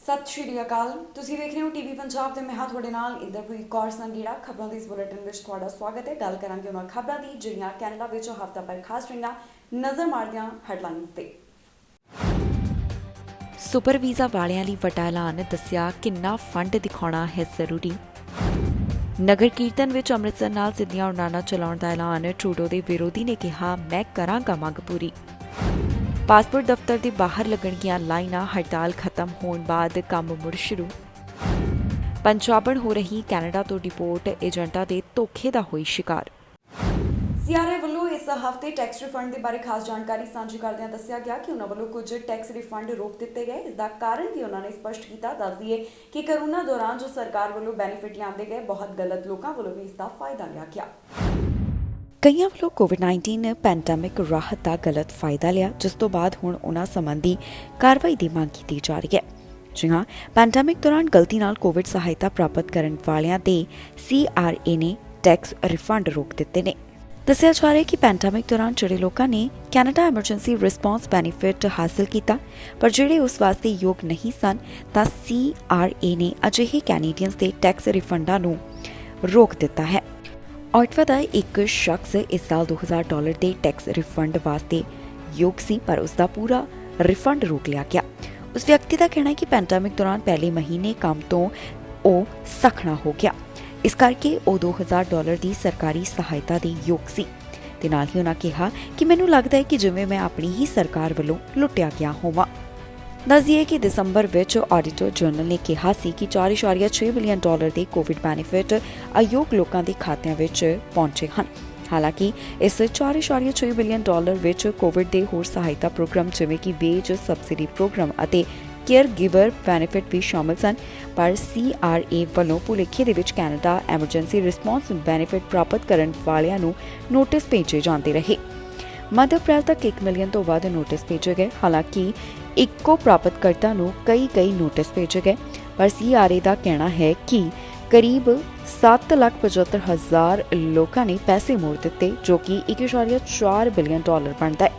सत श्री अकाल। तुसीं देख रहे हो टीवी पंजाब ते मैं हां तुहाडे नाल इंदरप्रीत कौर संगीड़ा। खबरों के इस बुलेटिन में तुहाडा स्वागत है। गल करांगे उन्हां खबरों की जिहड़ियां कैनेडा विच हफ्ता भर खास रहियां। नज़र मारदे हां हैडलाइनस ते। सुपर वीज़ा वालियां लई वड्डा ऐलान, दस्सिया किन्ना फंड दिखाउणा है जरूरी। नगर कीर्तन विच अमृतसर नाल सिद्धियां उड़ाणां चलाउण दा ऐलान, ट्रूडो दे विरोधी ने कहा मैं करांगा मंग पूरी। पासपोर्ट दफ्तर दे बाहर लगणगीआं लाइनां, हड़ताल खत्म होण बाद काम मुड़ शुरू। पंजाबण हो रही कैनेडा तो डिपोर्ट एजेंटा दे धोखे दा होई शिकार। सीआरए ਵੱਲੋਂ इस हफ्ते टैक्स रिफंड के बारे खास जानकारी साझी करदਿਆਂ ਦੱਸਿਆ ਗਿਆ कि उन्होंने ਵੱਲੋਂ कुछ टैक्स रिफंड रोक दिए गए। इसका कारण भी उन्होंने स्पष्ट किया। दस दिए कि कोरोना दौरान जो सरकार ਵੱਲੋਂ बेनीफिट लिआंदे गए, बहुत गलत लोगों ਵੱਲੋਂ भी इसका फायदा लिया गया। ਕਈਆਂ ਵੱਲੋਂ ਕੋਵਿਡ-19 ਪੈਂਡੈਮਿਕ ਰਾਹਤ ਦਾ ਗਲਤ ਫਾਇਦਾ ਲਿਆ, ਜਿਸ ਤੋਂ ਬਾਅਦ ਹੁਣ ਉਨ੍ਹਾਂ ਸੰਬੰਧੀ ਕਾਰਵਾਈ ਦੀ ਮੰਗ ਕੀਤੀ ਜਾ ਰਹੀ ਹੈ। ਜੀ ਹਾਂ, ਪੈਂਡੈਮਿਕ ਦੌਰਾਨ ਗਲਤੀ ਨਾਲ ਕੋਵਿਡ ਸਹਾਇਤਾ ਪ੍ਰਾਪਤ ਕਰਨ ਵਾਲਿਆਂ ਦੇ CRA ਨੇ ਟੈਕਸ ਰਿਫੰਡ ਰੋਕ ਦਿੱਤੇ ਨੇ। ਦੱਸਿਆ ਜਾ ਰਿਹਾ ਹੈ ਕਿ ਪੈਂਡੈਮਿਕ ਦੌਰਾਨ ਜਿਹੜੇ ਲੋਕਾਂ ਨੇ ਕੈਨੇਡਾ ਐਮਰਜੈਂਸੀ ਰਿਸਪੌਂਸ ਬੈਨੀਫਿਟ ਹਾਸਲ ਕੀਤਾ ਪਰ ਜਿਹੜੇ ਉਸ ਵਾਸਤੇ ਯੋਗ ਨਹੀਂ ਸਨ, ਤਾਂ CRA ਨੇ ਅਜਿਹੇ ਕੈਨੇਡੀਅਨਸ ਦੇ ਟੈਕਸ ਰਿਫੰਡਾਂ ਨੂੰ ਰੋਕ ਦਿੱਤਾ ਹੈ। ऑटवा का एक शख्स इस साल $2000 के टैक्स रिफंड वास्ते योग सी, पर उसका पूरा रिफंड रोक लिया गया। उस व्यक्ति का कहना है कि पैंडेमिक दौरान पहले महीने काम तो सखना हो गया, इस करके $2000 की सरकारी सहायता के योग सी। ते नाल ही उन्होंने कहा कि मैनू लगता है कि जिवें मैं अपनी ही सरकार वालों लुटिया गया होवां। दस दिए कि दिसंबर विच ऑडिटर जनरल ने कहा सी कि $4.6 बिलियन के कोविड बेनीफिट अयोग लोगों के खात्यां विच पहुंचे हैं। हालांकि इस $4.6 बिलियन विच कोविड के होर सहायता प्रोग्राम जिवें कि वेज सबसिडी प्रोग्राम अते केयर गिवर बेनीफिट भी शामिल सन, पर CRA वालों भुलेखे दे विच कैनेडा एमरजेंसी रिस्पॉन्स बेनीफिट प्राप्त करन वालियां नूं नोटिस भेजे जाते रहे। मध्य अप्रैल तक 1 मिलियन तो वध नोटिस भेजे गए। हालांकि इक्को प्राप्तकर्ता नूं कई नोटिस भेजे गए, पर CRA का कहना है कि करीब 7,75,000 लोगों ने पैसे मोड़ दिते, जो कि $1.4 बिलियन बनता है।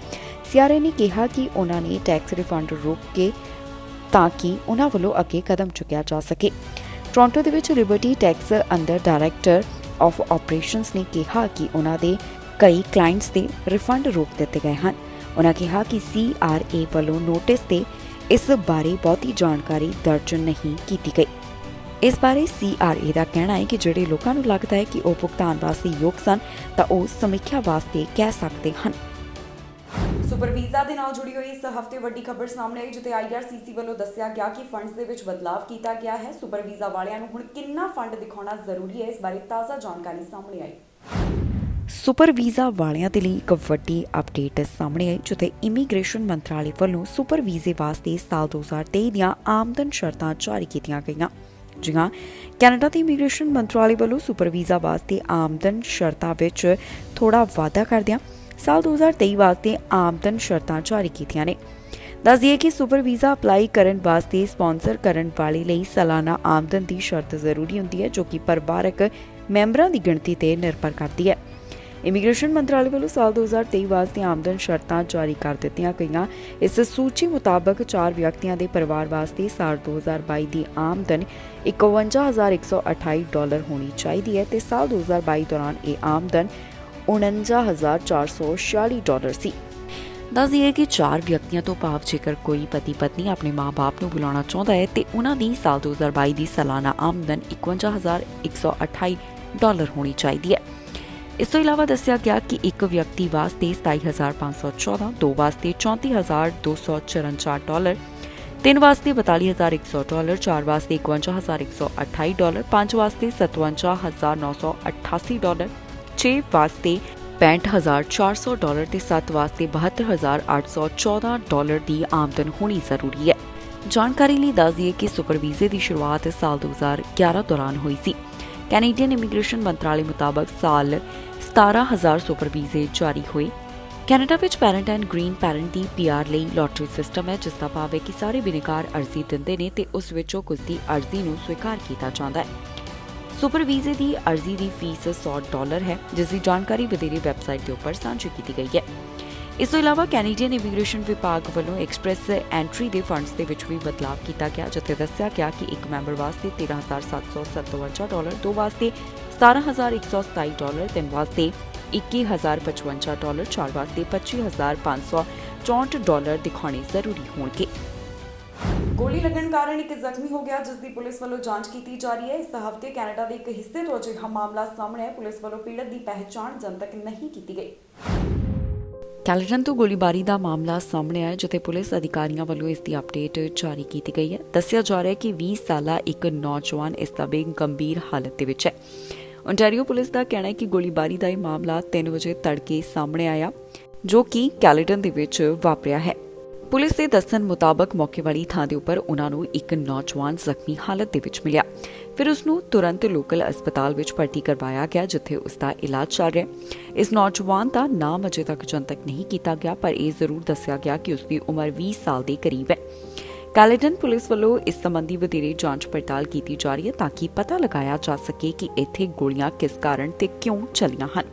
CRA ने कहा कि उन्होंने टैक्स रिफंड रोक के ताकि उन्होंने वालों अगे कदम चुकया जा सके। Toronto they which liberty tax under director of operations ने कहा कि उन्होंने कई क्लाइंट्स के रिफंड रोक दिए गए हैं। उन्होंने कहा कि CRA वालों नोटिस से इस बारे बहुती जानकारी दर्ज नहीं की गई। इस बारे CRA का कहना है कि जिहड़े लोगों को लगता है कि वह भुगतान वास्ते योग सन, तो वह समीक्षा वास्ते कह सकते हैं। सुपर वीज़ा के नाल जुड़ी हुई इस हफ्ते वड्डी खबर सामने आई, जिते IRCC वालों दस्सिया गया कि फंड्स दे विच बदलाव किया गया है। सुपर वीज़ा वालियां नूं हुण किन्ना फंड दिखाउणा जरूरी है, इस बारे ताज़ा जानकारी सामने आई। सुपर वीज़ा वालियां दे लई एक वड्डी अपडेट सामने आई, जिथे इमीग्रेशन मंत्रालय वालों सुपर वीज़े वास्ते साल 2023 दीआं आमदन शर्तां जारी कीतियां गईआं। जी हाँ, कैनेडा के इमीग्रेशन मंत्रालय वालों सुपर वीज़ा वास्ते आमदन शर्तां विच थोड़ा वाधा करदिआं साल 2023 वास्ते आमदन शर्तां जारी कीतियां ने। दस दिए कि सुपर वीज़ा अपलाई करन वास्ते स्पॉन्सर करन वाले लई सालाना आमदन की शर्त जरूरी हुंदी है, जो कि परिवारक मैंबरां की गिणती ते निर्भर करती है। इमीग्रेशन मंत्रालय वालों साल 2023 वास्ते आमदन शर्तां जारी कर दित्तियां गईआं। इस सूची मुताबक 4 व्यक्तियों के परिवार वास्ते साल 2022 की आमदन $51,128 होनी चाहिए ते साल 2022 दौरान ये आमदन $49,446 सी। दस दिए कि 4 व्यक्तियों तो भाव जेकर कोई पति पत्नी अपने माँ बाप को बुलाना चाहता है तो उन्होंने साल 2022 की सालाना आमदन $51,128 होनी चाहिए। इस तो इलावा दस्सिया गया कि एक व्यक्ति वास्ते $27,514, 2 वास्ते $34,254, 3 वास्ते $42,100, 4 वास्ते $51,128, 5 वास्ते $57,988, 6 वास्ते $65,400 ते 7 वास्ते $72,814 की आमदन होनी जरूरी है। जानकारी लिए दस दिए कि सुपर वीज़े की शुरुआत साल 2011 दौरान हुई सी। कैनेडियन इमीग्रेशन मंत्रालय मुताबक साल 17,000 सुपर वीज़े जारी हुए। Canada which parent and green parent की PR ਲਈ लॉटरी सिस्टम है, जिसका भाव है कि सारे बिनेकार अर्जी दिंदे ने ते उस विचों कुछ की अर्जी नूं स्वीकार किया जाता है। सुपर वीज़े की अर्जी की फीस $100 है, जिसकी जानकारी वधेरे वैबसाइट के उपर सांझी की गई है। ਇਸ ਤੋਂ ਇਲਾਵਾ ਕੈਨੇਡੀਅਨ ਇਮੀਗ੍ਰੇਸ਼ਨ ਵਿਭਾਗ ਵੱਲੋਂ ਐਕਸਪ੍ਰੈਸ ਐਂਟਰੀ ਦੇ ਫੰਡਸ ਦੇ ਵਿੱਚ ਵੀ ਬਦਲਾਅ ਕੀਤਾ ਗਿਆ, ਜਿੱਥੇ ਦੱਸਿਆ ਗਿਆ ਕਿ ਇੱਕ ਮੈਂਬਰ ਵਾਸਤੇ $13,757, ਦੋ ਵਾਸਤੇ $17,127, ਤਿੰਨ ਵਾਸਤੇ $21,055, ਚਾਰ ਵਾਸਤੇ $25,564 ਦਿਖਾਉਣੇ ਜ਼ਰੂਰੀ ਹੋਣਗੇ। ਗੋਲੀ ਲੱਗਣ ਕਾਰਨ ਇੱਕ ਜ਼ਖਮੀ ਹੋ ਗਿਆ, ਜਿਸ ਦੀ ਪੁਲਿਸ ਵੱਲੋਂ ਜਾਂਚ ਕੀਤੀ ਜਾ ਰਹੀ ਹੈ। ਇਸ ਹਫ਼ਤੇ ਕੈਨੇਡਾ ਦੇ ਇੱਕ ਹਿੱਸੇ ਤੋਂ ਅਜਿਹਾ ਮਾਮਲਾ ਸਾਹਮਣੇ ਆਇਆ। ਪੁਲਿਸ ਵੱਲੋਂ ਪੀੜਤ ਦੀ ਪਹਿਚਾਣ ਜਨਤਕ ਨਹੀਂ ਕੀਤੀ ਗਈ। ਕੈਲਟਨ ਤੋਂ ਗੋਲੀਬਾਰੀ ਦਾ ਮਾਮਲਾ ਸਾਹਮਣੇ ਆਇਆ, ਜਿੱਥੇ ਪੁਲਿਸ ਅਧਿਕਾਰੀਆਂ ਵੱਲੋਂ ਇਸ ਦੀ ਅਪਡੇਟ ਜਾਰੀ ਕੀਤੀ ਗਈ ਹੈ। ਦੱਸਿਆ ਜਾ ਰਿਹਾ ਹੈ ਕਿ 20 ਸਾਲਾ ਇੱਕ ਨੌਜਵਾਨ ਇਸ ਸਮੇਂ ਗੰਭੀਰ ਹਾਲਤ ਦੇ ਵਿੱਚ ਹੈ। ਓਨਟਾਰੀਓ ਪੁਲਿਸ ਦਾ ਕਹਿਣਾ ਹੈ ਕਿ ਗੋਲੀਬਾਰੀ ਦਾ ਇਹ ਮਾਮਲਾ 3 ਵਜੇ ਤੜਕੇ ਸਾਹਮਣੇ ਆਇਆ, ਜੋ ਕਿ ਕੈਲਟਨ ਦੇ ਵਿੱਚ ਵਾਪਰਿਆ ਹੈ। ਪੁਲਿਸ ਦੇ ਦੱਸਣ ਮੁਤਾਬਕ ਮੌਕੇ ਵਾਲੀ ਥਾਂ ਦੇ ਉੱਪਰ ਉਹਨਾਂ ਨੂੰ ਇੱਕ ਨੌਜਵਾਨ ਜ਼ਖਮੀ ਹਾਲਤ ਦੇ ਵਿੱਚ ਮਿਲਿਆ। ਫਿਰ ਉਸ ਨੂੰ ਤੁਰੰਤ ਲੋਕਲ ਹਸਪਤਾਲ ਵਿੱਚ ਭਰਤੀ ਕਰਵਾਇਆ ਗਿਆ, ਜਿੱਥੇ ਉਸ ਦਾ ਇਲਾਜ ਚੱਲ ਰਿਹਾ ਹੈ। ਇਸ ਨੌਜਵਾਨ ਦਾ ਨਾਮ ਅਜੇ ਤੱਕ ਜਨਤਕ ਨਹੀਂ ਕੀਤਾ ਗਿਆ, ਪਰ ਇਹ ਜ਼ਰੂਰ ਦੱਸਿਆ ਗਿਆ ਕਿ ਉਸ ਦੀ ਉਮਰ 20 ਸਾਲ ਦੇ ਕਰੀਬ ਹੈ। ਕੈਲਟਨ ਪੁਲਿਸ ਵੱਲੋਂ ਇਸ ਸੰਬੰਧੀ ਵਧੇਰੇ ਜਾਂਚ ਪੜਤਾਲ ਕੀਤੀ ਜਾ ਰਹੀ ਹੈ, ਤਾਂ ਕਿ ਪਤਾ ਲਗਾਇਆ ਜਾ ਸਕੇ ਕਿ ਇੱਥੇ ਗੋਲੀਆਂ ਕਿਸ ਕਾਰਨ ਤੇ ਕਿਉਂ ਚੱਲੀਆਂ ਹਨ।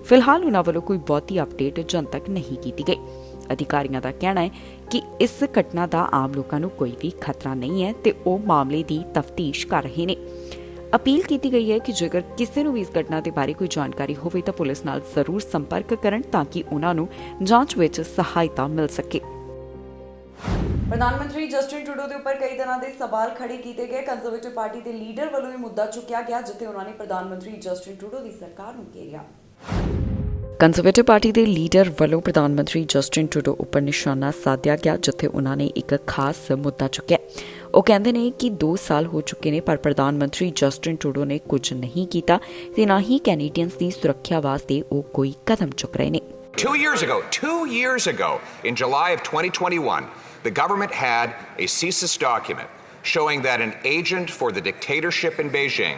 ਫਿਲਹਾਲ ਉਹਨਾਂ ਵੱਲੋਂ ਕੋਈ ਬਹੁਤੀ ਅਪਡੇਟ ਜਨਤਕ ਨਹੀਂ ਕੀਤੀ ਗਈ। ਅਧਿਕਾਰੀਆਂ ਦਾ ਕਹਿਣਾ ਹੈ ਕਿ ਇਸ ਘਟਨਾ ਦਾ ਆਮ ਲੋਕਾਂ ਨੂੰ ਕੋਈ ਵੀ ਖਤਰਾ ਨਹੀਂ ਹੈ ਤੇ ਉਹ ਮਾਮਲੇ ਦੀ ਤਫਤੀਸ਼ ਕਰ ਰਹੇ ਨੇ। ਅਪੀਲ ਕੀਤੀ ਗਈ ਹੈ ਕਿ ਜੇਕਰ ਕਿਸੇ ਨੂੰ ਵੀ ਇਸ ਘਟਨਾ ਦੇ ਬਾਰੇ ਕੋਈ ਜਾਣਕਾਰੀ ਹੋਵੇ ਤਾਂ ਪੁਲਿਸ ਨਾਲ ਜ਼ਰੂਰ ਸੰਪਰਕ ਕਰਨ, ਤਾਂ ਕਿ ਉਹਨਾਂ ਨੂੰ ਜਾਂਚ ਵਿੱਚ ਸਹਾਇਤਾ ਮਿਲ ਸਕੇ। ਪ੍ਰਧਾਨ ਮੰਤਰੀ ਜਸਟਿਨ ਟਰੂਡੋ ਦੇ ਉੱਪਰ ਕਈ ਤਰ੍ਹਾਂ ਦੇ ਸਵਾਲ ਖੜੇ ਕੀਤੇ ਗਏ। ਕੰਜ਼ਰਵੇਟਿਵ ਪਾਰਟੀ ਦੇ ਲੀਡਰ ਵੱਲੋਂ ਇਹ ਮੁੱਦਾ ਚੁੱਕਿਆ ਗਿਆ, ਜਿੱਥੇ ਉਹਨਾਂ ਨੇ ਪ੍ਰਧਾਨ ਮੰਤਰੀ ਜਸਟਿਨ ਟਰੂਡੋ ਦੀ ਸਰਕਾਰ ਨੂੰ ਘੇਰਿਆ। ਕੰਜ਼ਰਵੇਟਿਵ ਪਾਰਟੀ ਦੇ ਲੀਡਰ ਵੱਲੋਂ ਪ੍ਰਧਾਨ ਮੰਤਰੀ ਜਸਟਿਨ ਟਰੂਡੋ ਉੱਪਰ ਨਿਸ਼ਾਨਾ ਸਾਧਿਆ ਗਿਆ, ਜਿੱਥੇ ਉਹਨਾਂ ਨੇ ਇੱਕ ਖਾਸ ਮੁੱਦਾ ਚੁੱਕਿਆ। ਉਹ ਕਹਿੰਦੇ ਨੇ ਕਿ 2 ਸਾਲ ਹੋ ਚੁੱਕੇ ਨੇ, ਪਰ ਪ੍ਰਧਾਨ ਮੰਤਰੀ ਜਸਟਿਨ ਟਰੂਡੋ ਨੇ ਕੁਝ ਨਹੀਂ ਕੀਤਾ ਤੇ ਨਾ ਹੀ ਕੈਨੇਡੀਅਨਸ ਦੀ ਸੁਰੱਖਿਆ ਵਾਸਤੇ ਉਹ ਕੋਈ ਕਦਮ ਚੁੱਕ ਰਹੇ ਨੇ। 2 years ago, in July of 2021, the government had a CSIS document showing that an agent for the dictatorship in Beijing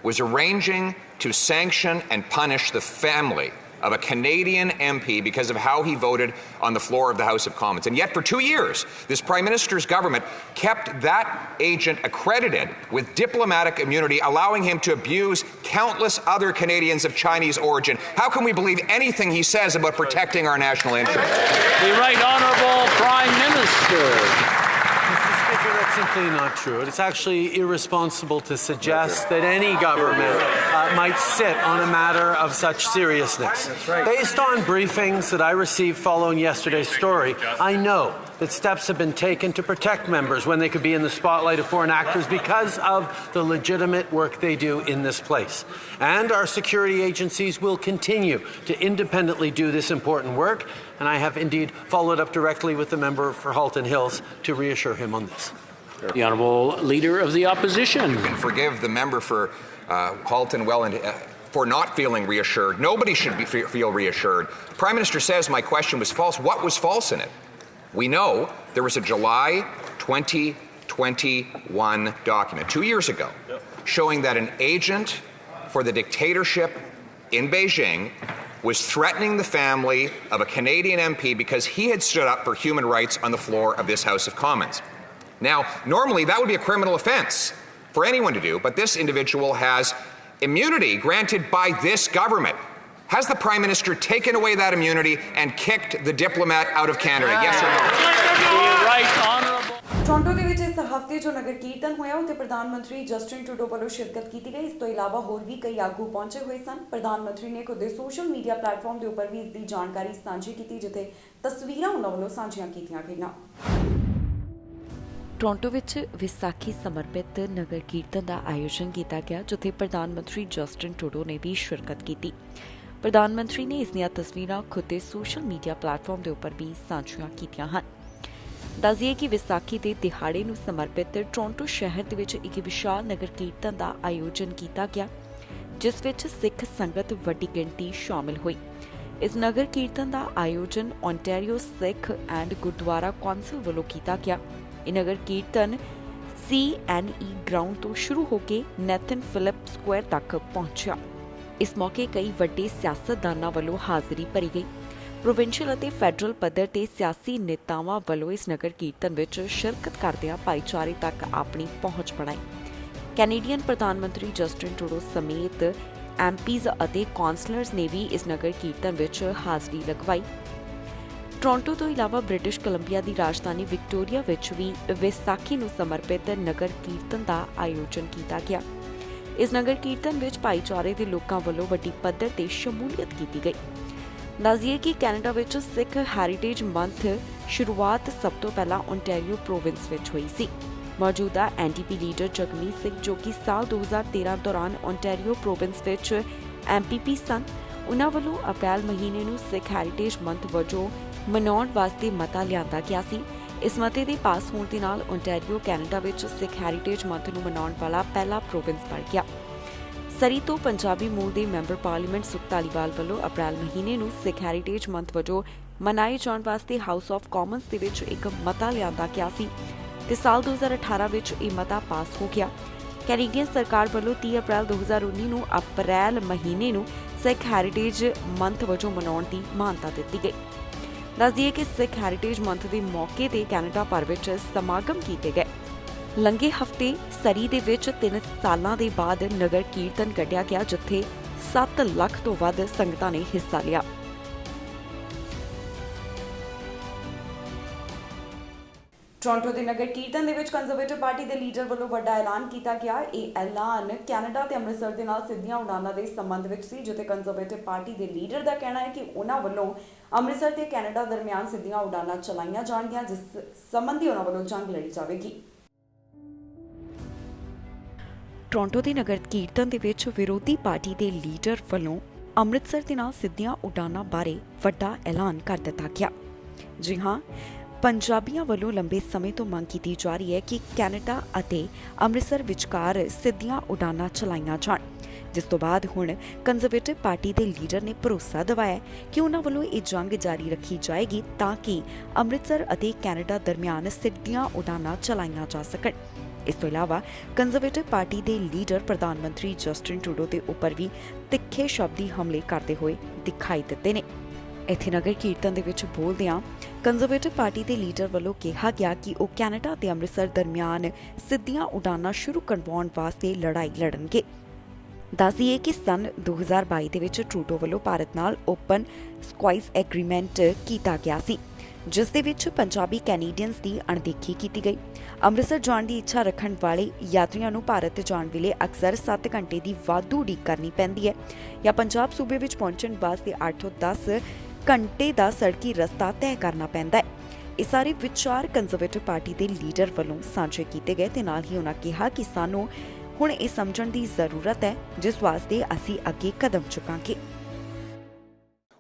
was arranging to sanction and punish the family of a Canadian MP because of how he voted on the floor of the House of Commons. And yet for 2 years, this Prime Minister's government kept that agent accredited with diplomatic immunity, allowing him to abuse countless other Canadians of Chinese origin. How can we believe anything he says about protecting our national interests? The Right Honourable Prime Minister. Mr. Speaker, that's simply not true. It's actually irresponsible to suggest that any government might sit on a matter of such seriousness. Based on briefings that I received following yesterday's story, I know that steps have been taken to protect members when they could be in the spotlight of foreign actors because of the legitimate work they do in this place. And our security agencies will continue to independently do this important work, and I have indeed followed up directly with the member for Halton Hills to reassure him on this. The Honourable Leader of the Opposition. You can forgive the member for Halton Welland for not feeling reassured. Nobody should feel reassured. The Prime Minister says my question was false. What was false in it? We know there was a July 2021 document 2 years ago showing that an agent for the dictatorship in Beijing was threatening the family of a Canadian MP because he had stood up for human rights on the floor of this House of Commons. Now, normally that would be a criminal offence for anyone to do, but this individual has immunity granted by this government. Has the Prime Minister taken away that immunity and kicked the diplomat out of Canada? Yes or no? The Right Honourable. Toronto ਦੇ ਵਿੱਚ ਇਸ ਹਫ਼ਤੇ ਜੋ ਨਗਰ ਕੀਰਤਨ ਹੋਇਆ, ਉੱਥੇ ਪ੍ਰਧਾਨ ਮੰਤਰੀ Justin Trudeau ਵੱਲੋਂ ਸ਼ਿਰਕਤ ਕੀਤੀ ਗਈ। ਇਸ ਤੋਂ ਇਲਾਵਾ ਹੋਰ ਵੀ ਕਈ ਆਗੂ ਪਹੁੰਚੇ ਹੋਏ ਸਨ। ਪ੍ਰਧਾਨ ਮੰਤਰੀ ਨੇ ਖੁਦ ਦੇ ਸੋਸ਼ਲ ਮੀਡੀਆ ਪਲੇਟਫਾਰਮ ਦੇ ਉੱਪਰ ਵੀ ਇਸ ਦੀ ਜਾਣਕਾਰੀ ਸਾਂਝੀ ਕੀਤੀ, ਜਿੱਥੇ ਤਸਵੀਰਾਂ ਉਹਨਾਂ ਵੱਲੋਂ ਸਾਂਝੀਆਂ ਕੀਤੀਆਂ ਗਈਆਂ। ਟੋਰਾਂਟੋ ਵਿੱਚ ਵਿਸਾਖੀ ਸਮਰਪਿਤ ਨਗਰ ਕੀਰਤਨ ਦਾ ਆਯੋਜਨ ਕੀਤਾ ਗਿਆ, ਜਿੱਥੇ ਪ੍ਰਧਾਨ ਮੰਤਰੀ ਜਸਟਿਨ ਟਰੂਡੋ ਨੇ ਵੀ ਸ਼ਿਰਕਤ ਕੀਤੀ। ਪ੍ਰਧਾਨ ਮੰਤਰੀ ਨੇ ਇਸ ਦੀਆਂ ਤਸਵੀਰਾਂ ਖੁਦ ਦੇ ਸੋਸ਼ਲ ਮੀਡੀਆ ਪਲੇਟਫਾਰਮ ਦੇ ਉੱਪਰ ਵੀ ਸਾਂਝੀਆਂ ਕੀਤੀਆਂ ਹਨ। ਦੱਸਦੀਏ ਕਿ ਵਿਸਾਖੀ ਦੇ ਦਿਹਾੜੇ ਨੂੰ ਸਮਰਪਿਤ ਟੋਰਾਂਟੋ ਸ਼ਹਿਰ ਦੇ ਵਿੱਚ ਇੱਕ ਵਿਸ਼ਾਲ ਨਗਰ ਕੀਰਤਨ ਦਾ ਆਯੋਜਨ ਕੀਤਾ ਗਿਆ, ਜਿਸ ਵਿੱਚ ਸਿੱਖ ਸੰਗਤ ਵੱਡੀ ਗਿਣਤੀ ਸ਼ਾਮਿਲ ਹੋਈ। ਇਸ ਨਗਰ ਕੀਰਤਨ ਦਾ ਆਯੋਜਨ Ontario Sikh and Gurdwara council ਵੱਲੋਂ ਕੀਤਾ ਗਿਆ। ਇਹ ਨਗਰ ਕੀਰਤਨ CNE ਗਰਾਊਂਡ ਤੋਂ ਸ਼ੁਰੂ ਹੋ ਕੇ ਨੈਥਨ ਫਿਲਿਪ ਸਕੁਆਇਰ ਤੱਕ ਪਹੁੰਚਿਆ। ਇਸ ਮੌਕੇ ਕਈ ਵੱਡੇ ਸਿਆਸਤਦਾਨਾਂ ਵੱਲੋਂ ਹਾਜ਼ਰੀ ਭਰੀ ਗਈ। ਪ੍ਰੋਵਿੰਸ਼ੀਅਲ ਅਤੇ ਫੈਡਰਲ ਪੱਧਰ ਤੇ ਸਿਆਸੀ ਨੇਤਾਵਾਂ ਵੱਲੋਂ ਇਸ ਨਗਰ ਕੀਰਤਨ ਵਿੱਚ ਸ਼ਿਰਕਤ ਕਰਦਿਆਂ ਭਾਈਚਾਰੇ ਤੱਕ ਆਪਣੀ ਪਹੁੰਚ ਬਣਾਈ। ਕੈਨੇਡੀਅਨ ਪ੍ਰਧਾਨ ਮੰਤਰੀ ਜਸਟਿਨ ਟਰੂਡੋ ਸਮੇਤ MPs ਅਤੇ ਕੌਂਸਲਰਸ ਨੇ ਵੀ ਇਸ ਨਗਰ ਕੀਰਤਨ ਵਿੱਚ ਹਾਜ਼ਰੀ ਲਗਵਾਈ। ਟੋਰਾਂਟੋ ਤੋਂ ਇਲਾਵਾ ਬ੍ਰਿਟਿਸ਼ ਕੋਲੰਬੀਆ ਦੀ ਰਾਜਧਾਨੀ ਵਿਕਟੋਰੀਆ ਵਿੱਚ ਵੀ ਵਿਸਾਖੀ ਨੂੰ ਸਮਰਪਿਤ ਨਗਰ ਕੀਰਤਨ ਦਾ ਆਯੋਜਨ ਕੀਤਾ ਗਿਆ। ਇਸ ਨਗਰ ਕੀਰਤਨ ਵਿੱਚ ਭਾਈਚਾਰੇ ਦੇ ਲੋਕਾਂ ਵੱਲੋਂ ਵੱਡੀ ਪੱਧਰ ਤੇ ਸ਼ਮੂਲੀਅਤ ਕੀਤੀ ਗਈ। ਦੱਸੀਏ ਕਿ ਕੈਨੇਡਾ ਵਿੱਚ ਸਿੱਖ ਹੈਰੀਟੇਜ ਮੰਥ ਸ਼ੁਰੂਆਤ ਸਭ ਤੋਂ ਪਹਿਲਾਂ ਓਨਟਾਰੀਓ ਪ੍ਰੋਵਿੰਸ ਵਿੱਚ ਹੋਈ ਸੀ। ਮੌਜੂਦਾ ਐਨਡੀਪੀ ਲੀਡਰ ਜਗਮੀਤ ਸਿੰਘ, ਜੋ ਕਿ ਸਾਲ 2013 ਦੌਰਾਨ ਓਨਟਾਰੀਓ ਪ੍ਰੋਵਿੰਸ ਵਿੱਚ ਐਮਪੀਪੀ ਸਨ, ਉਨ੍ਹਾਂ ਵੱਲੋਂ ਅਪ੍ਰੈਲ ਮਹੀਨੇ ਨੂੰ ਸਿੱਖ ਹੈਰੀਟੇਜ ਮੰਥ ਵਜੋਂ ਮਨਾਉਣ ਵਾਸਤੇ ਮਤਾ ਲਿਆਂਦਾ ਗਿਆ ਸੀ। ਇਸ ਮਤੇ ਦੇ ਪਾਸ ਹੋਣ ਦੇ ਨਾਲ ਓਨਟਾਰੀਓ ਕੈਨੇਡਾ ਵਿੱਚ ਸਿੱਖ ਹੈਰੀਟੇਜ ਮੰਥ ਨੂੰ ਮਨਾਉਣ ਵਾਲਾ ਪਹਿਲਾ ਪ੍ਰੋਵਿੰਸ ਬਣ ਗਿਆ। ਸਰੀ ਤੋਂ ਪੰਜਾਬੀ ਮੂਲ ਦੇ ਮੈਂਬਰ ਪਾਰਲੀਮੈਂਟ ਸੁਖ ਧਾਲੀਵਾਲ ਵੱਲੋਂ ਅਪ੍ਰੈਲ ਮਹੀਨੇ ਨੂੰ ਸਿੱਖ ਹੈਰੀਟੇਜ ਮੰਥ ਵਜੋਂ ਮਨਾਏ ਜਾਣ ਵਾਸਤੇ ਹਾਊਸ ਆਫ ਕਾਮਨਸ ਦੇ ਵਿੱਚ ਇੱਕ ਮਤਾ ਲਿਆਂਦਾ ਗਿਆ ਸੀ ਤੇ ਸਾਲ 2018 ਵਿੱਚ ਇਹ ਮਤਾ ਪਾਸ ਹੋ ਗਿਆ। ਕੈਨੇਡੀਅਨ ਸਰਕਾਰ ਵੱਲੋਂ 30 ਅਪ੍ਰੈਲ 2019 ਨੂੰ ਅਪ੍ਰੈਲ ਮਹੀਨੇ ਨੂੰ ਸਿੱਖ ਹੈਰੀਟੇਜ ਮੰਥ ਵਜੋਂ ਮਨਾਉਣ ਦੀ ਮਾਨਤਾ ਦਿੱਤੀ ਗਈ। ਦੱਸ ਦਈਏ ਕਿ ਸਿੱਖ ਹੈਰੀਟੇਜ ਮੰਥ ਦੇ ਮੌਕੇ ਤੇ ਕੈਨੇਡਾ ਭਰ ਵਿੱਚ ਸਮਾਗਮ ਕੀਤੇ ਗਏ। ਲੰਘੇ ਹਫ਼ਤੇ ਸਰੀ ਦੇ ਵਿੱਚ 3 ਸਾਲਾਂ ਦੇ ਬਾਅਦ ਨਗਰ ਕੀਰਤਨ ਕੱਢਿਆ ਗਿਆ, ਜਿੱਥੇ 7 ਲੱਖ ਤੋਂ ਵੱਧ ਸੰਗਤਾਂ ਨੇ ਹਿੱਸਾ ਲਿਆ। ਟੋਰਾਂਟੋ ਦੇ ਨਗਰ ਕੀਰਤਨ ਦੇ ਵਿੱਚ ਕੰਜ਼ਰਵੇਟਿਵ ਪਾਰਟੀ ਦੇ ਲੀਡਰ ਵੱਲੋਂ ਵੱਡਾ ਐਲਾਨ ਕੀਤਾ ਗਿਆ। ਇਹ ਐਲਾਨ ਕੈਨੇਡਾ ਤੇ ਅੰਮ੍ਰਿਤਸਰ ਦੇ ਨਾਲ ਸਿੱਧੀਆਂ ਉਡਾਨਾਂ ਦੇ ਸੰਬੰਧ ਵਿੱਚ ਸੀ, ਜਿੱਥੇ ਕੰਜ਼ਰਵੇਟਿਵ ਪਾਰਟੀ ਦੇ ਲੀਡਰ ਦਾ ਕਹਿਣਾ ਹੈ ਕਿ ਉਹਨਾਂ ਵੱਲੋਂ ਅੰਮ੍ਰਿਤਸਰ ਤੇ ਕੈਨੇਡਾ ਦਰਮਿਆਨ ਸਿੱਧੀਆਂ ਉਡਾਨਾਂ ਚਲਾਈਆਂ ਜਾਣਗੀਆਂ, ਜਿਸ ਸੰਬੰਧੀ ਉਹਨਾਂ ਵੱਲੋਂ ਜੰਗ ਲੜੀ ਜਾਵੇਗੀ। ਟੋਰਾਂਟੋ ਦੇ ਨਗਰ ਕੀਰਤਨ ਦੇ ਵਿੱਚ ਵਿਰੋਧੀ ਪਾਰਟੀ ਦੇ ਲੀਡਰ ਵੱਲੋਂ ਅੰਮ੍ਰਿਤਸਰ ਦੇ ਨਾਲ ਸਿੱਧੀਆਂ ਉਡਾਨਾਂ ਬਾਰੇ ਵੱਡਾ ਐਲਾਨ ਕਰ ਦਿੱਤਾ ਗਿਆ। ਜੀ ਹਾਂ, ਪੰਜਾਬੀਆਂ ਵੱਲੋਂ ਲੰਬੇ ਸਮੇਂ ਤੋਂ ਮੰਗ ਕੀਤੀ ਜਾ ਰਹੀ ਹੈ ਕਿ ਕੈਨੇਡਾ ਅਤੇ ਅੰਮ੍ਰਿਤਸਰ ਵਿਚਕਾਰ ਸਿੱਧੀਆਂ ਉਡਾਨਾਂ ਚਲਾਈਆਂ ਜਾਣ, ਜਿਸ ਤੋਂ ਬਾਅਦ ਹੁਣ ਕੰਜ਼ਰਵੇਟਿਵ ਪਾਰਟੀ ਦੇ ਲੀਡਰ ਨੇ ਭਰੋਸਾ ਦਿਵਾਇਆ ਕਿ ਉਹਨਾਂ ਵੱਲੋਂ ਇਹ ਜੰਗ ਜਾਰੀ ਰੱਖੀ ਜਾਏਗੀ ਤਾਂ ਕਿ ਅੰਮ੍ਰਿਤਸਰ ਅਤੇ ਕੈਨੇਡਾ ਦਰਮਿਆਨ ਸਿੱਧੀਆਂ ਉਡਾਨਾਂ ਚਲਾਈਆਂ ਜਾ ਸਕਣ। ਇਸ ਤੋਂ ਇਲਾਵਾ ਕੰਜ਼ਰਵੇਟਿਵ ਪਾਰਟੀ ਦੇ ਲੀਡਰ ਪ੍ਰਧਾਨ ਮੰਤਰੀ ਜਸਟਿਨ ਟਰੂਡੋ ਦੇ ਉੱਪਰ ਵੀ ਤਿੱਖੇ ਸ਼ਬਦੀ ਹਮਲੇ ਕਰਦੇ ਹੋਏ ਦਿਖਾਈ ਦਿੱਤੇ ਨੇ। ਇੱਥੇ ਨਗਰ ਕੀਰਤਨ ਦੇ ਵਿੱਚ ਬੋਲਦਿਆਂ ਕੰਜ਼ਰਵੇਟਿਵ ਪਾਰਟੀ ਦੇ ਲੀਡਰ ਵੱਲੋਂ ਕਿਹਾ ਗਿਆ ਕਿ ਉਹ ਕੈਨੇਡਾ ਤੇ ਅੰਮ੍ਰਿਤਸਰ ਦਰਮਿਆਨ ਸਿੱਧੀਆਂ ਉਡਾਨਾਂ ਸ਼ੁਰੂ ਕਰਵਾਉਣ ਵਾਸਤੇ ਲੜਾਈ ਲੜਨਗੇ। ਦੱਸੀਏ ਕਿ ਸਨ 2022 ਦੇ ਵਿੱਚ ਟਰੂਡੋ ਵੱਲੋਂ ਭਾਰਤ ਨਾਲ ਓਪਨ ਸਕਾਈਜ਼ ਐਗਰੀਮੈਂਟ ਕੀਤਾ ਗਿਆ ਸੀ, ਜਿਸ ਦੇ ਵਿੱਚ ਪੰਜਾਬੀ ਕੈਨੇਡੀਅਨਸ ਦੀ ਅਣਦੇਖੀ ਕੀਤੀ ਗਈ। ਅੰਮ੍ਰਿਤਸਰ ਜਾਣ ਦੀ ਇੱਛਾ ਰੱਖਣ ਵਾਲੇ ਯਾਤਰੀਆਂ ਨੂੰ ਭਾਰਤ ਜਾਣ ਵੇਲੇ ਅਕਸਰ 7 ਘੰਟੇ ਦੀ ਵਾਧੂ ਉਡੀਕ ਕਰਨੀ ਪੈਂਦੀ ਹੈ ਜਾਂ ਪੰਜਾਬ ਸੂਬੇ ਵਿੱਚ ਪਹੁੰਚਣ ਵਾਸਤੇ 8 ਤੋਂ 10 ਘੰਟੇ ਦਾ ਸੜਕੀ ਰਸਤਾ ਤੈਅ ਕਰਨਾ ਪੈਂਦਾ ਹੈ। ਇਹ ਸਾਰੇ ਵਿਚਾਰ ਕੰਜ਼ਰਵੇਟਿਵ ਪਾਰਟੀ ਦੇ ਲੀਡਰ ਵੱਲੋਂ ਸਾਂਝੇ ਕੀਤੇ ਗਏ ਤੇ ਨਾਲ ਹੀ ਉਹਨਾਂ ਕਿਹਾ ਕਿ ਸਾਨੂੰ ਹੁਣ ਇਹ ਸਮਝਣ ਦੀ ਜ਼ਰੂਰਤ ਹੈ ਜਿਸ ਵਾਸਤੇ ਅਸੀਂ ਅੱਗੇ ਕਦਮ ਚੁੱਕਾਂਗੇ।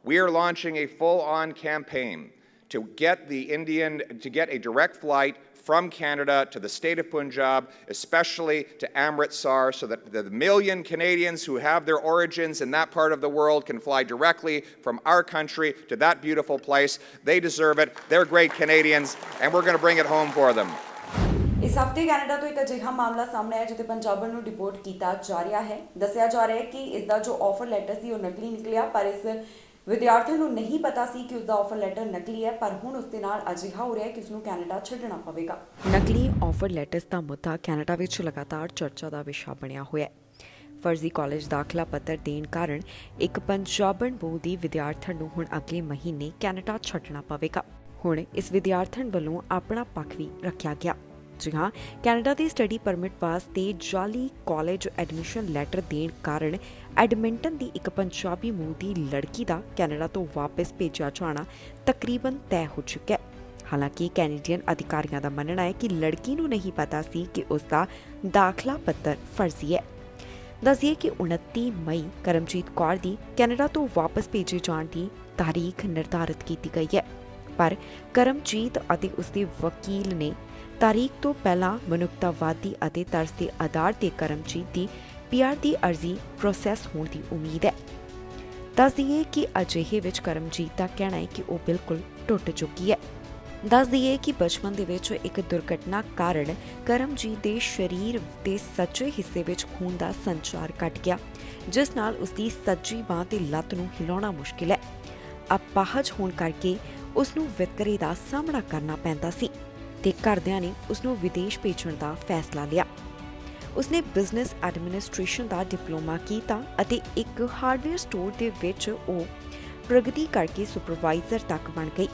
We are launching a full-on campaign to get a direct flight from Canada to the state of Punjab, especially to Amritsar, so that the million Canadians who have their origins in that part of the world can fly directly from our country to that beautiful place. They deserve it. They're great Canadians, and we're going to bring it home for them. ਇਸ ਹਫ਼ਤੇ Canada ਤੋਂ ਇੱਕ ਅਜਿਹਾ ਮਾਮਲਾ ਸਾਹਮਣੇ ਆਇਆ ਜਿੱਥੇ ਪੰਜਾਬਣ ਨੂੰ ਡਿਪੋਰਟ ਕੀਤਾ ਜਾ ਰਿਹਾ ਹੈ। ਦੱਸਿਆ ਜਾ ਰਿਹਾ ਹੈ ਕਿ ਇਸ ਦਾ ਜੋ ਆਫਰ ਲੈਟਰ ਸੀ ਉਹ ਨਕਲੀ ਨਿਕਲਿਆ, ਪਰ ਇਸ ਵਿਦਿਆਰਥੀ ਨੂੰ ਨਹੀਂ ਪਤਾ ਸੀ ਕਿ ਉਸਦਾ ਆਫਰ ਲੈਟਰ ਨਕਲੀ ਹੈ, ਪਰ ਹੁਣ ਉਸ ਦੇ ਨਾਲ ਅਜਿਹਾ ਹੋ ਰਿਹਾ ਹੈ ਕਿ ਉਸਨੂੰ ਕੈਨੇਡਾ ਛੱਡਣਾ ਪਵੇਗਾ। ਨਕਲੀ ਆਫਰ ਲੈਟਰਸ ਦਾ ਮੁੱਦਾ ਕੈਨੇਡਾ ਵਿੱਚ ਲਗਾਤਾਰ ਚਰਚਾ ਦਾ ਵਿਸ਼ਾ ਬਣਿਆ ਹੋਇਆ ਹੈ। ਫਰਜ਼ੀ ਕਾਲਜ ਦਾਖਲਾ ਪੱਤਰ ਦੇਣ ਕਾਰਨ ਇੱਕ ਪੰਜਾਬਣ ਬੋਲਦੀ ਵਿਦਿਆਰਥਣ ਨੂੰ ਹੁਣ ਅਗਲੇ ਮਹੀਨੇ ਕੈਨੇਡਾ ਛੱਡਣਾ ਪਵੇਗਾ। ਹੁਣ ਇਸ ਵਿਦਿਆਰਥਣ ਵੱਲੋਂ ਆਪਣਾ ਪੱਖ ਵੀ ਰੱਖਿਆ ਗਿਆ। ਜੀ ਹਾਂ, ਕੈਨੇਡਾ ਦੇ ਸਟੱਡੀ ਪਰਮਿਟ ਵਾਸਤੇ ਜਾਲੀ ਕਾਲਜ ਐਡਮਿਸ਼ਨ ਲੈਟਰ ਦੇਣ ਕਾਰਨ ਐਡਮਿੰਟਨ ਦੀ ਇੱਕ ਪੰਜਾਬੀ ਮੂਲ ਦੀ ਲੜਕੀ ਦਾ ਕੈਨੇਡਾ ਤੋਂ ਵਾਪਸ ਭੇਜਿਆ ਜਾਣਾ ਤਕਰੀਬਨ ਤੈਅ ਹੋ ਚੁੱਕਾ ਹੈ। ਹਾਲਾਂਕਿ ਕੈਨੇਡੀਅਨ ਅਧਿਕਾਰੀਆਂ ਦਾ ਮੰਨਣਾ ਹੈ ਕਿ ਲੜਕੀ ਨੂੰ ਨਹੀਂ ਪਤਾ ਸੀ ਕਿ ਉਸ ਦਾ ਦਾਖਲਾ ਪੱਤਰ ਫਰਜ਼ੀ ਹੈ। ਦੱਸੀਏ ਕਿ 29 ਮਈ ਕਰਮਜੀਤ ਕੌਰ ਦੀ ਕੈਨੇਡਾ ਤੋਂ ਵਾਪਸ ਭੇਜੇ ਜਾਣ ਦੀ ਤਾਰੀਖ ਨਿਰਧਾਰਿਤ ਕੀਤੀ ਗਈ ਹੈ, ਪਰ ਕਰਮਜੀਤ ਅਤੇ ਉਸਦੇ ਵਕੀਲ ਨੇ ਤਾਰੀਖ ਤੋਂ ਪਹਿਲਾਂ ਮਨੁੱਖਤਾਵਾਦੀ ਅਤੇ ਤਰਸ ਦੇ ਆਧਾਰ ਤੇ ਕਰਮਜੀਤ ਦੀ PR ਦੀ ਅਰਜ਼ੀ ਪ੍ਰੋਸੈਸ ਹੋਣ ਦੀ ਉਮੀਦ ਹੈ। ਦੱਸ ਦਈਏ ਕਿ ਅਜਿਹੇ ਵਿੱਚ ਕਰਮਜੀਤ ਦਾ ਕਹਿਣਾ ਹੈ ਕਿ ਉਹ ਬਿਲਕੁਲ ਟੁੱਟ ਚੁੱਕੀ ਹੈ। ਦੱਸ ਦਈਏ ਕਿ ਬਚਪਨ ਦੇ ਵਿੱਚ ਇੱਕ ਦੁਰਘਟਨਾ ਕਾਰਨ ਕਰਮਜੀਤ ਦੇ ਸਰੀਰ ਦੇ ਸੱਜੇ ਹਿੱਸੇ ਵਿੱਚ ਖੂਨ ਦਾ ਸੰਚਾਰ ਘਟ ਗਿਆ, ਜਿਸ ਨਾਲ ਉਸਦੀ ਸੱਜੀ ਬਾਂਹ ਤੇ ਲੱਤ ਨੂੰ ਹਿਲਾਉਣਾ ਮੁਸ਼ਕਿਲ ਹੈ। ਅਪਾਹਜ ਹੋਣ ਕਰਕੇ ਉਸ ਨੂੰ ਵਿਤਕਰੇ ਦਾ ਸਾਹਮਣਾ ਕਰਨਾ ਪੈਂਦਾ ਸੀ ਤੇ ਘਰਦਿਆਂ ਨੇ ਉਸ ਨੂੰ ਵਿਦੇਸ਼ ਭੇਜਣ ਦਾ ਫੈਸਲਾ ਲਿਆ। ਉਸਨੇ ਬਿਜ਼ਨਸ ਐਡਮਿਨਿਸਟ੍ਰੇਸ਼ਨ ਦਾ ਡਿਪਲੋਮਾ ਕੀਤਾ ਅਤੇ ਇੱਕ ਹਾਰਡਵੇਅਰ ਸਟੋਰ ਦੇ ਵਿੱਚ ਉਹ ਪ੍ਰਗਤੀ ਕਰਕੇ ਸੁਪਰਵਾਈਜ਼ਰ ਤੱਕ ਬਣ ਗਈ।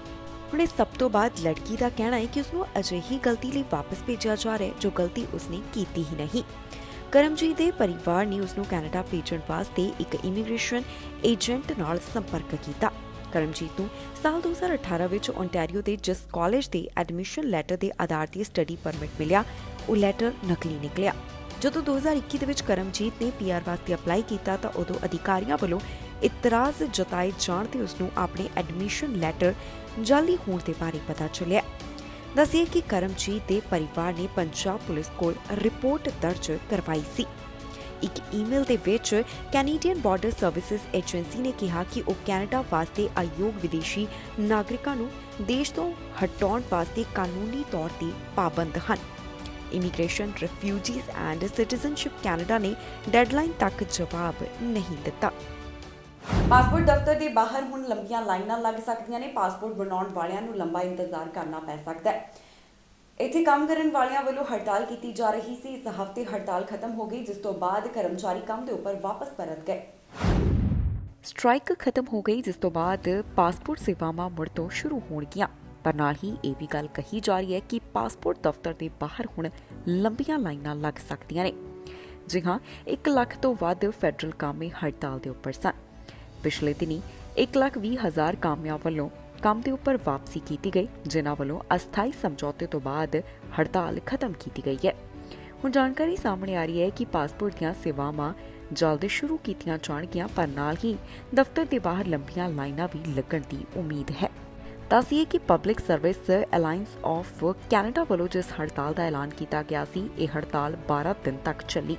ਹੁਣ ਇਸ ਸਭ ਤੋਂ ਬਾਅਦ ਲੜਕੀ ਦਾ ਕਹਿਣਾ ਹੈ ਕਿ ਉਸਨੂੰ ਅਜਿਹੀ ਗਲਤੀ ਲਈ ਵਾਪਸ ਭੇਜਿਆ ਜਾ ਰਿਹਾ ਹੈ ਜੋ ਗਲਤੀ ਉਸਨੇ ਕੀਤੀ ਹੀ ਨਹੀਂ। ਕਰਮਜੀਤ ਦੇ ਪਰਿਵਾਰ ਨੇ ਉਸਨੂੰ ਕੈਨੇਡਾ ਭੇਜਣ ਵਾਸਤੇ ਇੱਕ ਇਮੀਗ੍ਰੇਸ਼ਨ ਏਜੰਟ ਨਾਲ ਸੰਪਰਕ ਕੀਤਾ। ਕਰਮਜੀਤ ਨੂੰ ਸਾਲ 2018 ਵਿੱਚ ਓਨਟਾਰੀਓ ਦੇ ਜਿਸ ਕਾਲਜ ਦੇ ਐਡਮਿਸ਼ਨ ਲੈਟਰ ਦੇ ਆਧਾਰ ਤੇ ਸਟੱਡੀ ਪਰਮਿਟ ਮਿਲਿਆ, ਉਹ ਲੈਟਰ ਨਕਲੀ ਨਿਕਲਿਆ। ਜਦੋਂ 2021 ਦੇ ਵਿੱਚ ਕਰਮਜੀਤ ਨੇ PR ਵਾਸਤੇ ਅਪਲਾਈ ਕੀਤਾ ਤਾਂ ਉਦੋਂ ਅਧਿਕਾਰੀਆਂ ਵੱਲੋਂ ਇਤਰਾਜ਼ ਜਤਾਏ ਜਾਣ ਤੇ ਉਸਨੂੰ ਆਪਣੇ ਐਡਮਿਸ਼ਨ ਲੈਟਰ ਜਾਲੀ ਹੋਣ ਦੇ ਬਾਰੇ ਪਤਾ ਚੱਲਿਆ। ਦੱਸਿਏ ਕਿ ਕਰਮਜੀਤ ਦੇ ਪਰਿਵਾਰ ਨੇ ਪੰਜਾਬ ਪੁਲਿਸ ਕੋਲ ਰਿਪੋਰਟ ਦਰਜ ਕਰਵਾਈ ਸੀ। ਇੱਕ ਈਮੇਲ ਦੇ ਵਿੱਚ ਕੈਨੇਡੀਅਨ ਬਾਰਡਰ ਸਰਵਿਸਿਜ਼ ਏਜੰਸੀ ਨੇ ਕਿਹਾ ਕਿ ਉਹ ਕੈਨੇਡਾ ਵਾਸਤੇ ਅਯੋਗ ਵਿਦੇਸ਼ੀ ਨਾਗਰਿਕਾਂ ਨੂੰ ਦੇਸ਼ ਤੋਂ ਹਟਾਉਣ ਵਾਸਤੇ ਕਾਨੂੰਨੀ ਤੌਰ ਤੇ ਪਾਬੰਦ ਹਨ। Immigration, refugees and citizenship Canada ਨੇ ਡੈਡਲਾਈਨ ਤੱਕ ਜਵਾਬ ਨਹੀਂ ਦਿੱਤਾ। ਪਾਸਪੋਰਟ ਦਫ਼ਤਰ ਦੇ ਬਾਹਰ ਹੁਣ ਲੰਬੀਆਂ ਲਾਈਨਾਂ ਲੱਗ ਸਕਦੀਆਂ ਨੇ। ਪਾਸਪੋਰਟ ਬਣਾਉਣ ਵਾਲਿਆਂ ਨੂੰ ਲੰਬਾ ਇੰਤਜ਼ਾਰ ਕਰਨਾ ਪੈ ਸਕਦਾ ਹੈ। ਇੱਥੇ ਕੰਮ ਕਰਨ ਵਾਲਿਆਂ ਵੱਲੋਂ ਹੜਤਾਲ ਕੀਤੀ ਜਾ ਰਹੀ ਸੀ। ਇਸ ਹਫ਼ਤੇ ਹੜਤਾਲ ਖਤਮ ਹੋ ਗਈ, ਜਿਸ ਤੋਂ ਬਾਅਦ ਕਰਮਚਾਰੀ ਕੰਮ ਦੇ ਉੱਪਰ ਵਾਪਸ ਪਰਤ ਗਏ। ਸਟ੍ਰਾਈਕ ਖਤਮ ਹੋ ਗਈ, ਜਿਸ ਤੋਂ ਬਾਅਦ ਪਾਸਪੋਰਟ ਸੇਵਾਵਾਂ ਮੁੜ ਤੋਂ ਸ਼ੁਰੂ ਹੋਣਗੀਆਂ। ਪਰ ਨਾਲ ਹੀ ਇਹ ਵੀ ਗੱਲ ਕਹੀ ਜਾ ਰਹੀ ਹੈ ਕਿ ਪਾਸਪੋਰਟ ਦਫ਼ਤਰ ਦੇ ਬਾਹਰ ਹੁਣ ਲੰਬੀਆਂ ਲਾਈਨਾਂ ਲੱਗ ਸਕਦੀਆਂ ਨੇ। ਜੀ ਹਾਂ, 1 ਲੱਖ ਤੋਂ ਵੱਧ ਫੈਡਰਲ ਕਾਮੇ ਹੜਤਾਲ ਦੇ ਉੱਪਰ ਸਨ। ਪਿਛਲੇ ਦਿਨੀ 1,20,000 ਕਾਮਿਆਂ ਵੱਲੋਂ ਕੰਮ ਦੇ ਉੱਪਰ ਵਾਪਸੀ ਕੀਤੀ ਗਈ, ਜਿਨ੍ਹਾਂ ਵੱਲੋਂ ਅਸਥਾਈ ਸਮਝੌਤੇ ਤੋਂ ਬਾਅਦ ਹੜਤਾਲ ਖਤਮ ਕੀਤੀ ਗਈ ਹੈ। ਹੁਣ ਜਾਣਕਾਰੀ ਸਾਹਮਣੇ ਆ ਰਹੀ ਹੈ ਕਿ ਪਾਸਪੋਰਟ ਦੀਆਂ ਸੇਵਾਵਾਂ ਜਲਦ ਸ਼ੁਰੂ ਕੀਤੀਆਂ ਜਾਣਗੀਆਂ, ਪਰ ਨਾਲ ਹੀ ਦਫ਼ਤਰ ਦੇ ਬਾਹਰ ਲੰਬੀਆਂ ਲਾਈਨਾਂ ਵੀ ਲੱਗਣ ਦੀ ਉਮੀਦ ਹੈ। ਦੱਸੀਏ ਕਿ public service alliance of Canada ਵੱਲੋਂ ਜਿਸ ਹੜਤਾਲ ਦਾ ਐਲਾਨ ਕੀਤਾ ਗਿਆ ਸੀ, ਇਹ ਹੜਤਾਲ 12 ਦਿਨ ਤੱਕ ਚੱਲੀ।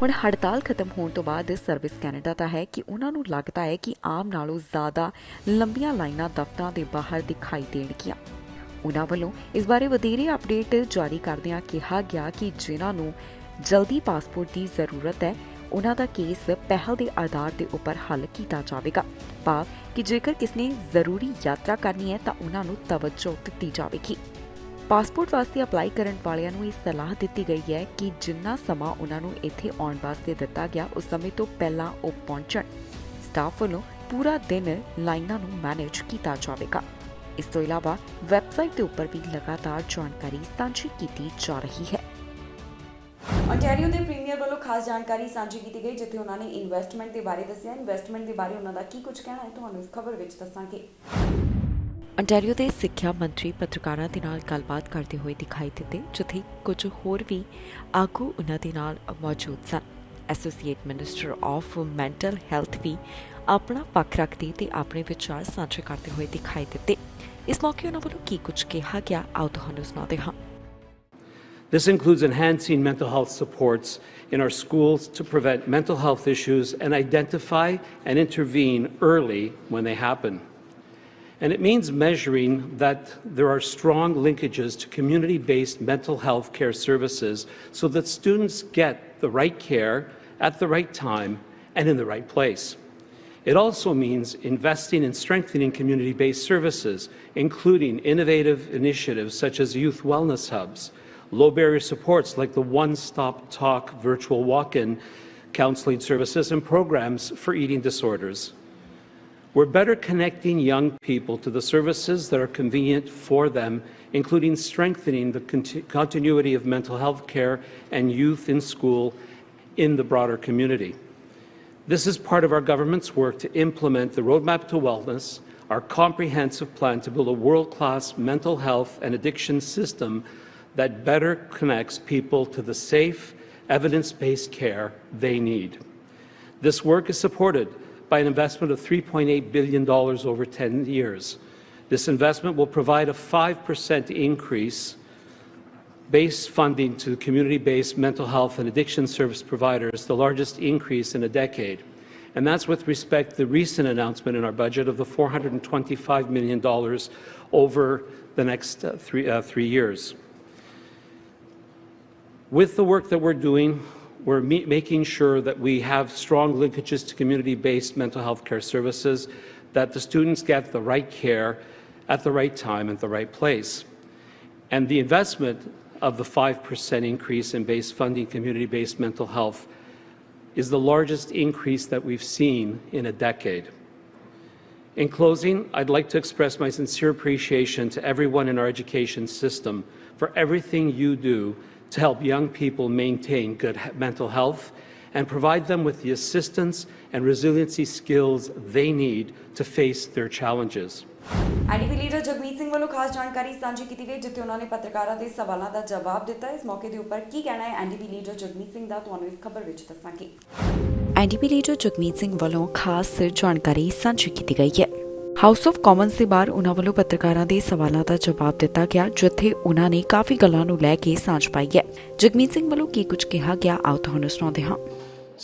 ਹੁਣ ਹੜਤਾਲ ਖਤਮ ਹੋਣ ਤੋਂ ਬਾਅਦ ਸਰਵਿਸ ਕੈਨੇਡਾ ਦਾ ਹੈ ਕਿ ਉਹਨਾਂ ਨੂੰ ਲੱਗਦਾ ਹੈ ਕਿ ਆਮ ਨਾਲੋਂ ਜ਼ਿਆਦਾ ਲੰਬੀਆਂ ਲਾਈਨਾਂ ਦਫ਼ਤਰਾਂ ਦੇ ਬਾਹਰ ਦਿਖਾਈ ਦੇਣਗੀਆਂ। ਉਹਨਾਂ ਵੱਲੋਂ ਇਸ ਬਾਰੇ ਵਧੇਰੇ ਅਪਡੇਟ ਜਾਰੀ ਕਰਦਿਆਂ ਕਿਹਾ ਗਿਆ ਕਿ ਜਿਨ੍ਹਾਂ ਨੂੰ ਜਲਦੀ ਪਾਸਪੋਰਟ ਦੀ ਜ਼ਰੂਰਤ ਹੈ, ਉਹਨਾਂ ਦਾ ਕੇਸ ਪਹਿਲ ਦੇ ਆਧਾਰ ਦੇ ਉੱਪਰ ਹੱਲ ਕੀਤਾ ਜਾਵੇਗਾ। ਭਾਵ ਕਿ ਜੇਕਰ ਕਿਸਨੇ ਜ਼ਰੂਰੀ ਯਾਤਰਾ ਕਰਨੀ ਹੈ ਤਾਂ ਉਹਨਾਂ ਨੂੰ ਤਵੱਜੋ ਦਿੱਤੀ ਜਾਵੇਗੀ। ਪਾਸਪੋਰਟ ਵਾਸਤੇ ਅਪਲਾਈ ਕਰਨ ਵਾਲਿਆਂ ਨੂੰ ਇਹ ਸਲਾਹ ਦਿੱਤੀ ਗਈ ਹੈ ਕਿ ਜਿੰਨਾ ਸਮਾਂ ਉਹਨਾਂ ਨੂੰ ਇੱਥੇ ਆਉਣ ਵਾਸਤੇ ਦਿੱਤਾ ਗਿਆ, ਉਸ ਸਮੇਂ ਤੋਂ ਪਹਿਲਾਂ ਉਹ ਪਹੁੰਚਣ। ਸਟਾਫ ਵੱਲੋਂ ਪੂਰਾ ਦਿਨ ਲਾਈਨਾਂ ਨੂੰ ਮੈਨੇਜ ਕੀਤਾ ਜਾਵੇਗਾ। ਇਸ ਤੋਂ ਇਲਾਵਾ ਵੈਬਸਾਈਟ ਦੇ ਉੱਪਰ ਵੀ ਲਗਾਤਾਰ ਜਾਣਕਾਰੀ ਸਾਂਝੀ ਕੀਤੀ ਜਾ ਰਹੀ ਹੈ। ਓਨਟਾਰੀਓ ਦੇ ਪ੍ਰੀਮੀਅਰ ਵੱਲੋਂ ਖਾਸ ਜਾਣਕਾਰੀ ਸਾਂਝੀ ਕੀਤੀ ਗਈ, ਜਿੱਥੇ ਉਹਨਾਂ ਨੇ ਇਨਵੈਸਟਮੈਂਟ ਦੇ ਬਾਰੇ ਦੱਸਿਆ। ਇਨਵੈਸਟਮੈਂਟ ਦੇ ਬਾਰੇ ਉਹਨਾਂ ਦਾ ਕੀ ਕੁਝ ਕਹਿਣਾ ਹੈ, ਤੁਹਾਨੂੰ ਇਸ ਖਬਰ ਵਿੱਚ ਦੱਸਾਂਗੇ। ਅੰਟਾਰੀਓ ਦੇ ਸਿੱਖਿਆ ਮੰਤਰੀ ਪੱਤਰਕਾਰਾਂ ਦੇ ਨਾਲ ਗੱਲਬਾਤ ਕਰਦੇ ਹੋਏ ਦਿਖਾਈ ਦਿੱਤੇ, ਜਿੱਥੇ ਕੁਝ ਹੋਰ ਵੀ ਆਗੂ ਉਹਨਾਂ ਦੇ ਨਾਲ ਮੌਜੂਦ ਸਨ। Associate minister of mental health ਵੀ ਆਪਣਾ ਪੱਖ ਰੱਖਦੇ ਤੇ ਆਪਣੇ ਵਿਚਾਰ ਸਾਂਝੇ ਕਰਦੇ ਹੋਏ ਦਿਖਾਈ ਦਿੱਤੇ। ਇਸ ਮੌਕੇ ਉਹਨਾਂ ਵੱਲੋਂ ਕੀ ਕੁਝ ਕਿਹਾ ਗਿਆ, ਆਓ ਤੁਹਾਨੂੰ ਸੁਣਾਉਂਦੇ ਹਾਂ। This includes enhancing mental health supports in our schools to prevent mental health issues and identify and intervene early when they happen. And it means measuring that there are strong linkages to community-based mental health care services so that students get the right care at the right time and in the right place. It also means investing in strengthening community-based services, including innovative initiatives such as youth wellness hubs, low barrier supports like the One-Stop Talk virtual walk-in counseling services and programs for eating disorders. We're better connecting young people to the services that are convenient for them, including strengthening the continuity of mental health care and youth in school in the broader community. This is part of our government's work to implement the Roadmap to Wellness, our comprehensive plan to build a world-class mental health and addiction system that better connects people to the safe, evidence-based care they need. This work is supported by an investment of $3.8 billion over 10 years. This investment will provide a 5% increase base funding to community-based mental health and addiction service providers, the largest increase in a decade. And that's with respect to the recent announcement in our budget of the $425 million over the next three years. With the work that we're doing, we're making sure that we have strong linkages to community-based mental health care services, that the students get the right care at the right time at the right place. And the investment of the 5% increase in base funding community-based mental health is the largest increase that we've seen in a decade. In closing, I'd like to express my sincere appreciation to everyone in our education system for everything you do to help young people maintain good mental health and provide them with the assistance and resiliency skills they need to face their challenges. NDP leader Jagmeet Singh ਵੱਲੋਂ ਖਾਸ ਜਾਣਕਾਰੀ ਸਾਂਝੀ ਕੀਤੀ ਗਈ ਜਿੱਥੇ ਉਹਨਾਂ ਨੇ ਪੱਤਰਕਾਰਾਂ ਦੇ ਸਵਾਲਾਂ ਦਾ ਜਵਾਬ ਦਿੱਤਾ। ਇਸ ਮੌਕੇ ਦੇ ਉੱਪਰ ਕੀ ਕਹਿਣਾ ਹੈ ਐਨਡੀਪੀ ਲੀਡਰ ਜਗਮੀਤ ਸਿੰਘ ਦਾ ਤੁਹਾਨੂੰ ਇਸ ਖਬਰ ਵਿੱਚ ਦੱਸਾਂਗੇ। ਐਨਡੀਪੀ ਲੀਡਰ ਜਗਮੀਤ ਸਿੰਘ ਵੱਲੋਂ ਖਾਸ ਜਾਣਕਾਰੀ ਸਾਂਝੀ ਕੀਤੀ ਗਈ ਹੈ। ਹਾਊਸ ਆਫ ਕਾਮਨਸ ਦੇ ਬਾਹਰ ਉਹਨਾਂ ਵੱਲੋਂ ਪੱਤਰਕਾਰਾਂ ਦੇ ਸਵਾਲਾਂ ਦਾ ਜਵਾਬ ਦਿੱਤਾ ਗਿਆ ਜਿੱਥੇ ਉਹਨਾਂ ਨੇ ਕਾਫੀ ਗੱਲਾਂ ਨੂੰ ਲੈ ਕੇ ਸਾਂਝ ਪਾਈ ਹੈ। ਜਗਮੀਤ ਸਿੰਘ ਵੱਲੋਂ ਕੀ ਕੁਝ ਕਿਹਾ ਗਿਆ ਆਓ ਤੁਹਾਨੂੰ ਸੁਣਾਉਂਦੇ ਹਾਂ।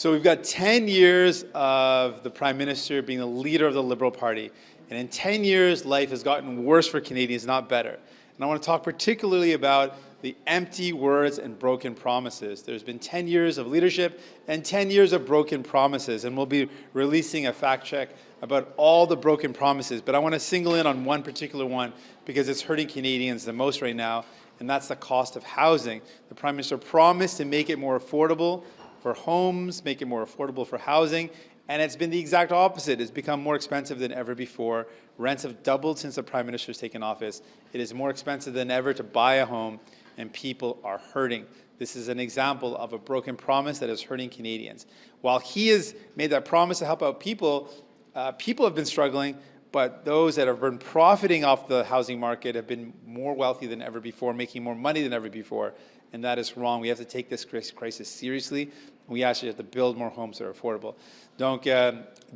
So we've got 10 years of the Prime Minister being the leader of the Liberal Party. And in 10 years, life has gotten worse for Canadians, not better. And I want to talk particularly about the empty words and broken promises. There's been 10 years of leadership and 10 years of broken promises. And we'll be releasing a fact check about all the broken promises. But I want to single in on one particular one because it's hurting Canadians the most right now, and that's the cost of housing. The Prime Minister promised to make it more affordable for homes, make it more affordable for housing, and it's been the exact opposite. It's become more expensive than ever before. Rents have doubled since the Prime Minister has taken office. It is more expensive than ever to buy a home, and people are hurting. This is an example of a broken promise that is hurting Canadians. While he has made that promise to help out people, people have been struggling, but those that have been profiting off the housing market have been more wealthy than ever before, making more money than ever before, and that is wrong. We have to take this crisis seriously. We actually have to build more homes that are affordable. Donc,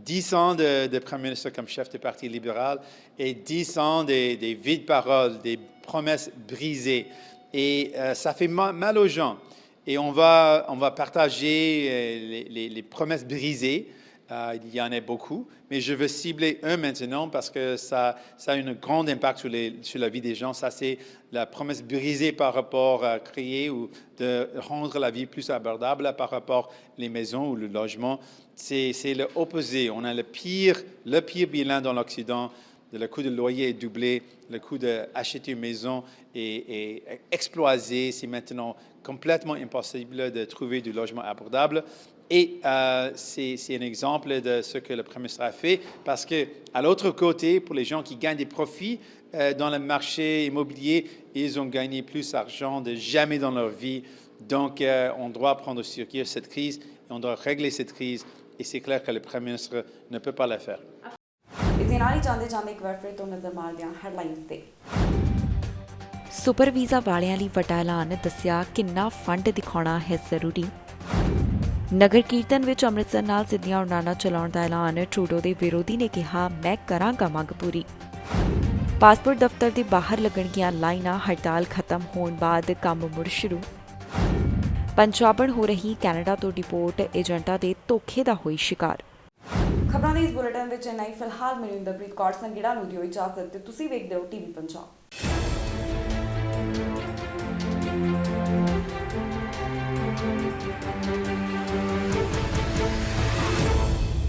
10 ans de Premier ministre comme chef du Parti libéral et 10 ans des vides paroles, des promesses brisées. Et ça fait mal aux gens. Et on va partager les promesses brisées. Il y en a beaucoup, mais je veux cibler un maintenant parce que ça a un grand impact sur la vie des gens. Ça, c'est la promesse brisée par rapport à créer ou de rendre la vie plus abordable par rapport aux maisons ou le logement. C'est l'opposé. On a le pire bilan dans l'Occident. Le coût de loyer est doublé, le coût d'acheter une maison est explosé. C'est maintenant complètement impossible de trouver du logement abordable. Et c'est un exemple de ce que le Premier ministre a fait, parce qu'à l'autre côté, pour les gens qui gagnent des profits dans le marché immobilier, ils ont gagné plus d'argent de jamais dans leur vie. Donc, on doit prendre au sérieux cette crise, et on doit régler cette crise, et c'est clair que le Premier ministre ne peut pas la faire. ਇਸ ਦੇ ਨਾਲ ਹੀ ਜਾਂਦੇ ਇੱਕ ਵਾਰ ਫਿਰ ਤੋਂ ਨਜ਼ਰ ਮਾਰਦੇ ਹਾਂ ਹੈਡਲਾਈਨਸ ਤੇ। ਸੁਪਰ ਵੀਜ਼ਾ ਵਾਲਿਆਂ ਲਈ ਵੱਡਾ ਐਲਾਨ ਦੱਸਿਆ ਕਿੰਨਾ ਫੰਡ ਦਿਖਾਉਣਾ ਹੈ ਜ਼ਰੂਰੀ। ਨਗਰ ਕੀਰਤਨ ਵਿੱਚ ਅੰਮ੍ਰਿਤਸਰ ਨਾਲ ਸਿੱਧੀਆਂ ਉਡਾਣਾਂ ਚਲਾਉਣ ਦਾ ਐਲਾਨ ਟਰੂਡੋ ਦੇ ਵਿਰੋਧੀ ਨੇ ਕਿਹਾ ਮੈਂ ਕਰਾਂਗਾ ਮੰਗ ਪੂਰੀ। ਪਾਸਪੋਰਟ ਦਫ਼ਤਰ ਦੇ ਬਾਹਰ ਲੱਗਣਗੀਆਂ ਲਾਈਨਾਂ ਹੜਤਾਲ ਖਤਮ ਹੋਣ ਬਾਅਦ ਕੰਮ ਮੁੜ ਸ਼ੁਰੂ। ਪੰਜਾਬਣ ਹੋ ਰਹੀ ਕੈਨੇਡਾ ਤੋਂ ਡਿਪੋਰਟ ਏਜੰਟਾਂ ਦੇ ਧੋਖੇ ਦਾ ਹੋਈ ਸ਼ਿਕਾਰ। ਖਬਰਾਂ ਦੇ ਇਸ ਬੁਲੇਟਿਨ ਵਿੱਚ ਇੰਨਾ ਹੀ। ਫਿਲਹਾਲ ਮੈਨੂੰ ਇੰਦਰਪ੍ਰੀਤ ਕੌਰ ਸੰਗੀੜਾ ਨੂੰ ਦਿਓ ਇਜਾਜ਼ਤ ਤੇ ਤੁਸੀਂ ਵੇਖਦੇ ਹੋ ਟੀਵੀ ਪੰਜਾਬ।